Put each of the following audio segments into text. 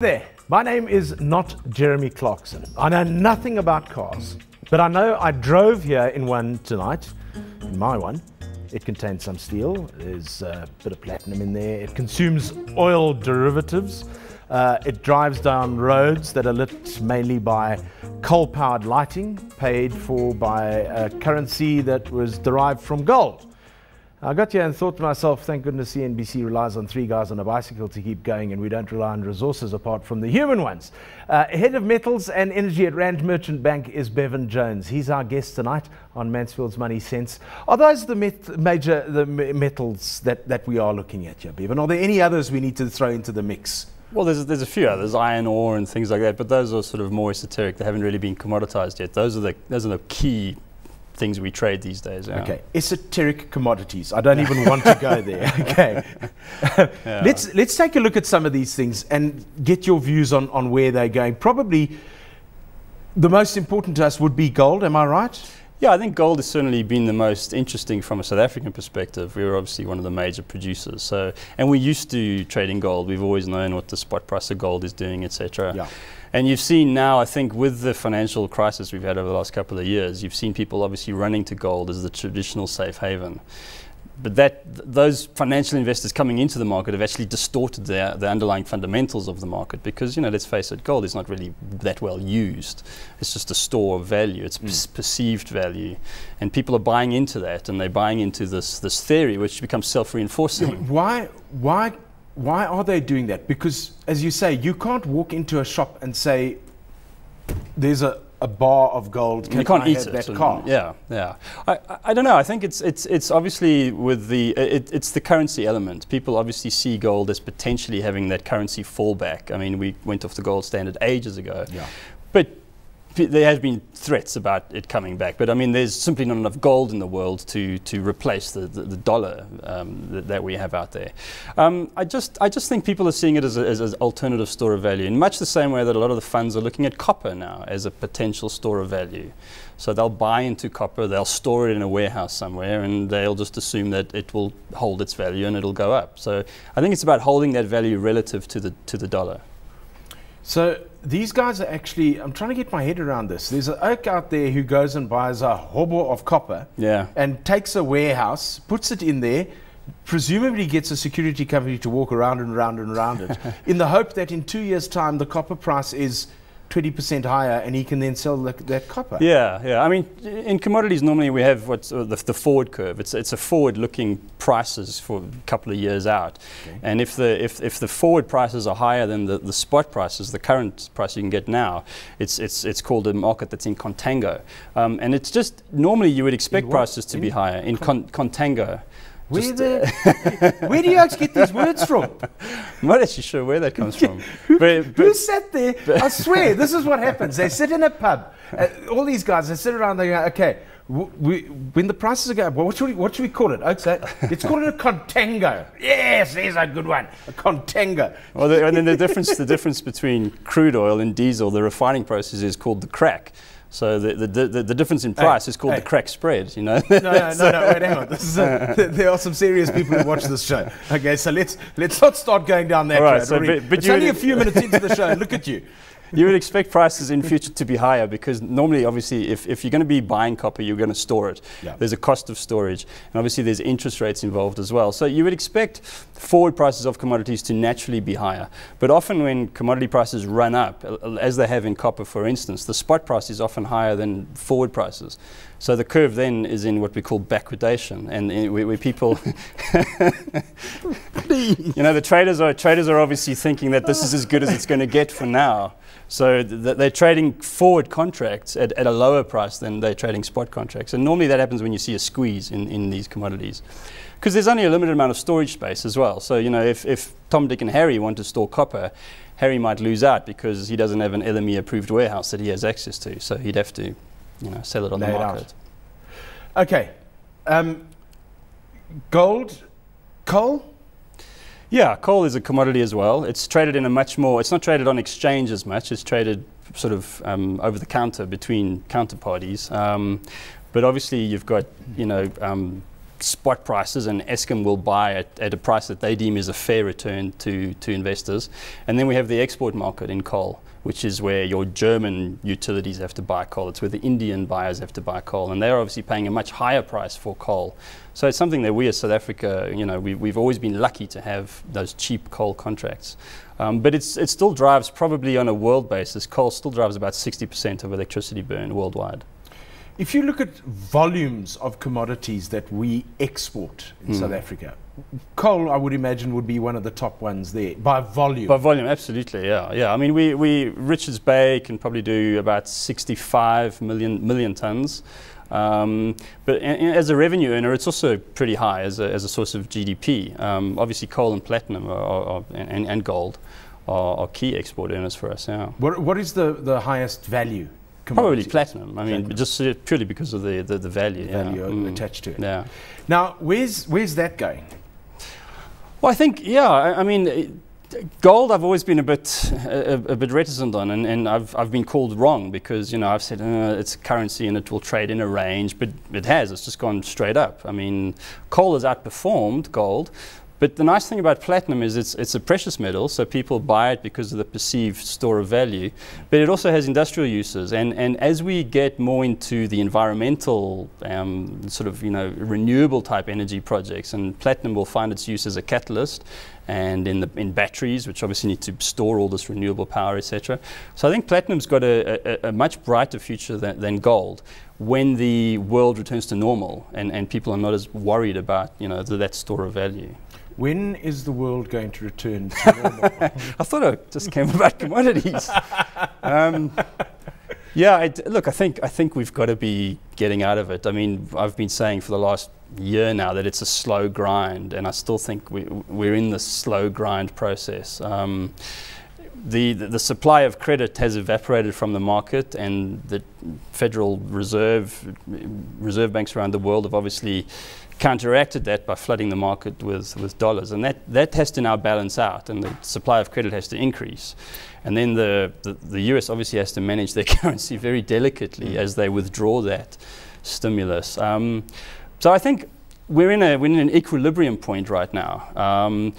There, my name is not Jeremy Clarkson. I know nothing about cars, but I know I drove here in one tonight, in my one. It contains some steel, there's a bit of platinum in there, it consumes oil derivatives, it drives down roads that are lit mainly by coal-powered lighting, paid for by a currency that was derived from gold. I got here and thought to myself, thank goodness CNBC relies on three guys on a bicycle to keep going, and we don't rely on resources apart from the human ones. Head of Metals and Energy at Rand Merchant Bank is Bevan Jones. He's our guest tonight on Mansfield's Money Sense. Are those the major metals that we are looking at here, Bevan? Are there any others we need to throw into the mix? Well, there's a few others, iron ore and things like that, but those are sort of more esoteric. They haven't really been commoditized yet. Those are the key things we trade these days. Yeah. Okay, esoteric commodities. I don't even want to go there. Okay, yeah. Let's take a look at some of these things and get your views on where they're going. Probably the most important to us would be gold. Am I right? Yeah, I think gold has certainly been the most interesting from a South African perspective. We're obviously one of the major producers, so and we're used to trading gold. We've always known what the spot price of gold is doing, etc. Yeah. And you've seen now, I think, with the financial crisis we've had over the last couple of years, you've seen people obviously running to gold as the traditional safe haven. But those financial investors coming into the market have actually distorted the underlying fundamentals of the market because, you know, let's face it, gold is not really that well used. It's just a store of value. It's perceived value. And people are buying into that, and they're buying into this theory, which becomes self-reinforcing. Why are they doing that? Because, as you say, you can't walk into a shop and say, there's a bar of gold, you can't eat it. That car? Yeah, yeah. I don't know. I think it's obviously with it's the currency element. People obviously see gold as potentially having that currency fallback. I mean, we went off the gold standard ages ago. Yeah. But there has been threats about it coming back, but I mean, there's simply not enough gold in the world to replace the dollar that we have out there. I just think people are seeing it as an alternative store of value, in much the same way that a lot of the funds are looking at copper now as a potential store of value. So they'll buy into copper, they'll store it in a warehouse somewhere, and they'll just assume that it will hold its value and it'll go up. So I think it's about holding that value relative to the dollar. So these guys are actually, I'm trying to get my head around this. There's an oak out there who goes and buys a hobo of copper, yeah, and takes a warehouse, puts it in there, presumably gets a security company to walk around and around and around it, in the hope that in 2 years' time the copper price is 20% higher and he can then sell that copper. Yeah, yeah. I mean, in commodities normally we have what's the forward curve. It's a forward-looking prices for a couple of years out, okay. And if the forward prices are higher than the spot prices, the current price you can get now, it's called a market that's in contango, and it's just normally you would expect prices to be higher in contango. Where do you actually get these words from? I'm not actually sure where that comes from. Who sat there? I swear, this is what happens. They sit in a pub. All these guys, they sit around, they go, okay, when the prices go up, what should we call it? Okay, let's call it a contango. Yes, there's a good one, a contango. Well, and then the difference between crude oil and diesel, the refining process is called the crack. So the difference in price is called the crack spread, you know. No, wait, hang on. This is there are some serious people who watch this show. Okay, so let's not start going down that road. So but it's only a few minutes into the show. Look at you. You would expect prices in future to be higher because normally, obviously, if you're going to be buying copper, you're going to store it. Yeah. There's a cost of storage, and obviously there's interest rates involved as well. So you would expect forward prices of commodities to naturally be higher. But often when commodity prices run up, as they have in copper, for instance, the spot price is often higher than forward prices. So the curve then is in what we call backwardation, and where people, you know, the traders are obviously thinking that this is as good as it's going to get for now. So they're trading forward contracts at a lower price than they're trading spot contracts. And normally that happens when you see a squeeze in these commodities. Because there's only a limited amount of storage space as well. So, you know, if Tom, Dick and Harry want to store copper, Harry might lose out because he doesn't have an LME approved warehouse that he has access to. So he'd have to, you know, sell it on the market. Okay. Gold, coal? Yeah, coal is a commodity as well. It's traded in a much more, it's not traded on exchange as much, it's traded sort of over the counter between counterparties. But obviously you've got, you know, spot prices, and Eskom will buy at a price that they deem is a fair return to investors. And then we have the export market in coal, which is where your German utilities have to buy coal. It's where the Indian buyers have to buy coal, and they're obviously paying a much higher price for coal. So it's something that we as South Africa, we've always been lucky to have those cheap coal contracts. But it still drives, probably on a world basis, coal still drives about 60% of electricity burn worldwide. If you look at volumes of commodities that we export in South Africa, coal, I would imagine, would be one of the top ones there by volume. By volume, absolutely, yeah. I mean, Richards Bay can probably do about 65 million tons. But as a revenue earner, it's also pretty high as a source of GDP. Obviously, coal and platinum and gold are key export earners for us. Yeah. What is the highest value? Probably platinum. I mean, just purely because of the value. Value attached to it. Yeah. Now, where's that going? Well, I think, I mean, gold I've always been a bit reticent on, and I've been called wrong because I've said it's a currency and it will trade in a range, but it's just gone straight up. I mean, coal has outperformed gold. But the nice thing about platinum is it's a precious metal, so people buy it because of the perceived store of value. But it also has industrial uses, and as we get more into the environmental renewable type energy projects, and platinum will find its use as a catalyst, and in batteries, which obviously need to store all this renewable power, etc. So I think platinum's got a much brighter future than gold when the world returns to normal, and people are not as worried about that store of value. When is the world going to return to normal? I thought it just came about commodities. Look, I think we've got to be getting out of it. I mean, I've been saying for the last year now that it's a slow grind, and I still think we're in this slow grind process. The supply of credit has evaporated from the market, and the Federal Reserve banks around the world have obviously counteracted that by flooding the market with dollars, and that has to now balance out, and the supply of credit has to increase. And then the US obviously has to manage their currency very delicately as they withdraw that stimulus. So I think we're in an equilibrium point right now.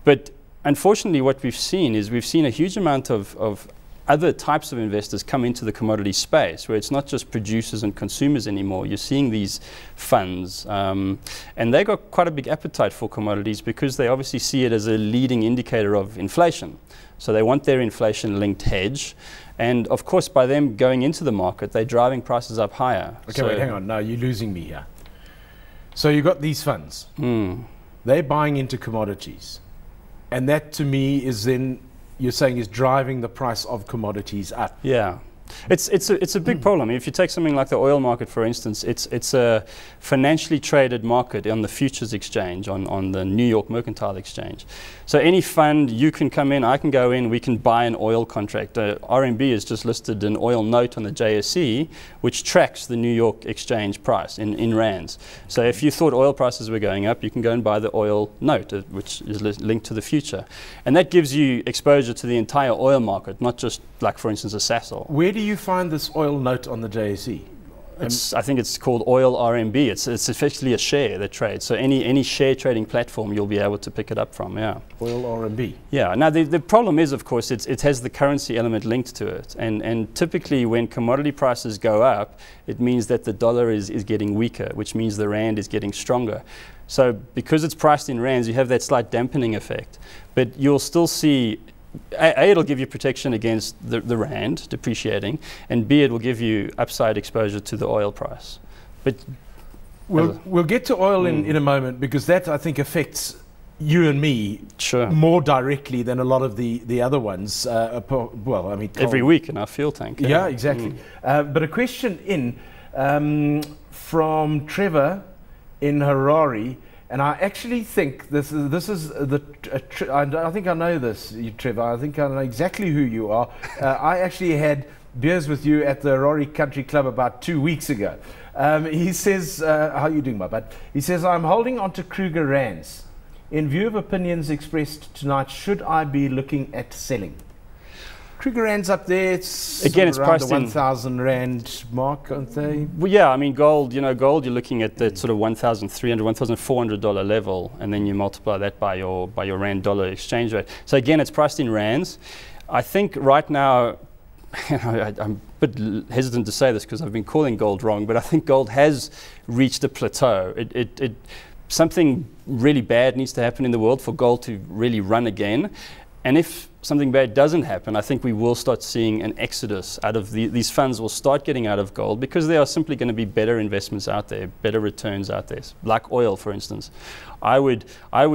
But unfortunately, what we've seen is a huge amount of other types of investors come into the commodity space, where it's not just producers and consumers anymore. You're seeing these funds, and they've got quite a big appetite for commodities because they obviously see it as a leading indicator of inflation. So they want their inflation-linked hedge. And of course, by them going into the market, they're driving prices up higher. Okay, wait, hang on. No, you're losing me here. So you've got these funds. They're buying into commodities. And that, to me, is then, you're saying, is driving the price of commodities up. Yeah. It's a big problem. If you take something like the oil market, for instance, it's a financially traded market on the futures exchange, on the New York Mercantile Exchange. So any fund, you can come in, I can go in, we can buy an oil contract. RMB has just listed an oil note on the JSE, which tracks the New York Exchange price in rands. So if you thought oil prices were going up, you can go and buy the oil note, which is linked to the future. And that gives you exposure to the entire oil market, not just, like, for instance, a Sasol. Where do you find this oil note on the JSE? I think it's called Oil RMB. It's effectively a share that trades. So any share trading platform, you'll be able to pick it up from, yeah. Oil RMB. Yeah. Now, the problem is, of course, it has the currency element linked to it. And typically, when commodity prices go up, it means that the dollar is getting weaker, which means the rand is getting stronger. So because it's priced in rands, you have that slight dampening effect. But you'll still see, A, it'll give you protection against the rand depreciating, and B, it will give you upside exposure to the oil price. But we'll get to oil in a moment, because that, I think, affects you and me more directly than a lot of the other ones. Well, I mean, every week in our fuel tank. Yeah, exactly. But a question from Trevor in Harare. And I actually think this is I think I know this, Trevor. I think I know exactly who you are. I actually had beers with you at the Harare Country Club about 2 weeks ago. He says, how are you doing, my bud? He says, I'm holding on to Kruger Rands. In view of opinions expressed tonight, should I be looking at selling? Kruger Rand's up there. It's again, it's around priced the in 1,000 Rand mark, aren't they? Well, yeah, I mean, gold, gold, you're looking at that sort of $1,300, $1,400 level, and then you multiply that by your Rand dollar exchange rate. So again, it's priced in Rands. I think right now, I'm a bit hesitant to say this because I've been calling gold wrong, but I think gold has reached a plateau. Something really bad needs to happen in the world for gold to really run again. And if something bad doesn't happen, I think we will start seeing an exodus out of these funds will start getting out of gold because there are simply going to be better investments out there, better returns out there, like oil, for instance. I would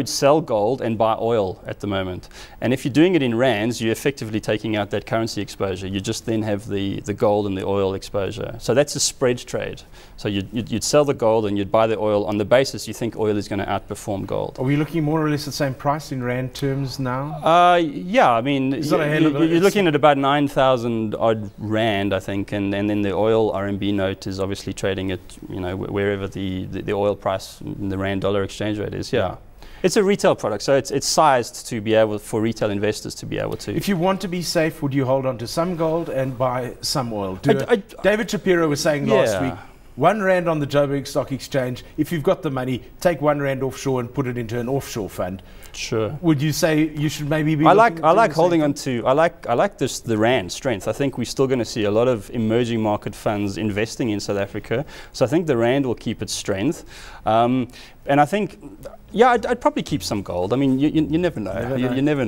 sell gold and buy oil at the moment. And if you're doing it in Rands, you're effectively taking out that currency exposure. You just then have the gold and the oil exposure. So that's a spread trade. So you'd sell the gold and you'd buy the oil on the basis you think oil is going to outperform gold. Are we looking more or less the same price in Rand terms now? Yeah, I mean, you're looking at about 9,000 odd Rand, I think, and then the oil RMB note is obviously trading at, wherever the oil price and the Rand dollar exchange rate is. Yeah. It's a retail product, so it's sized to be able for retail investors to be able to. If you want to be safe, would you hold on to some gold and buy some oil? David Shapiro was saying last week, 1 Rand on the Joburg Stock Exchange. If you've got the money, take 1 Rand offshore and put it into an offshore fund. Sure. Would you say you should maybe be? I like holding on to. I like the Rand strength. I think we're still going to see a lot of emerging market funds investing in South Africa. So I think the Rand will keep its strength. And I think, I'd probably keep some gold. I mean, you never know. You never know.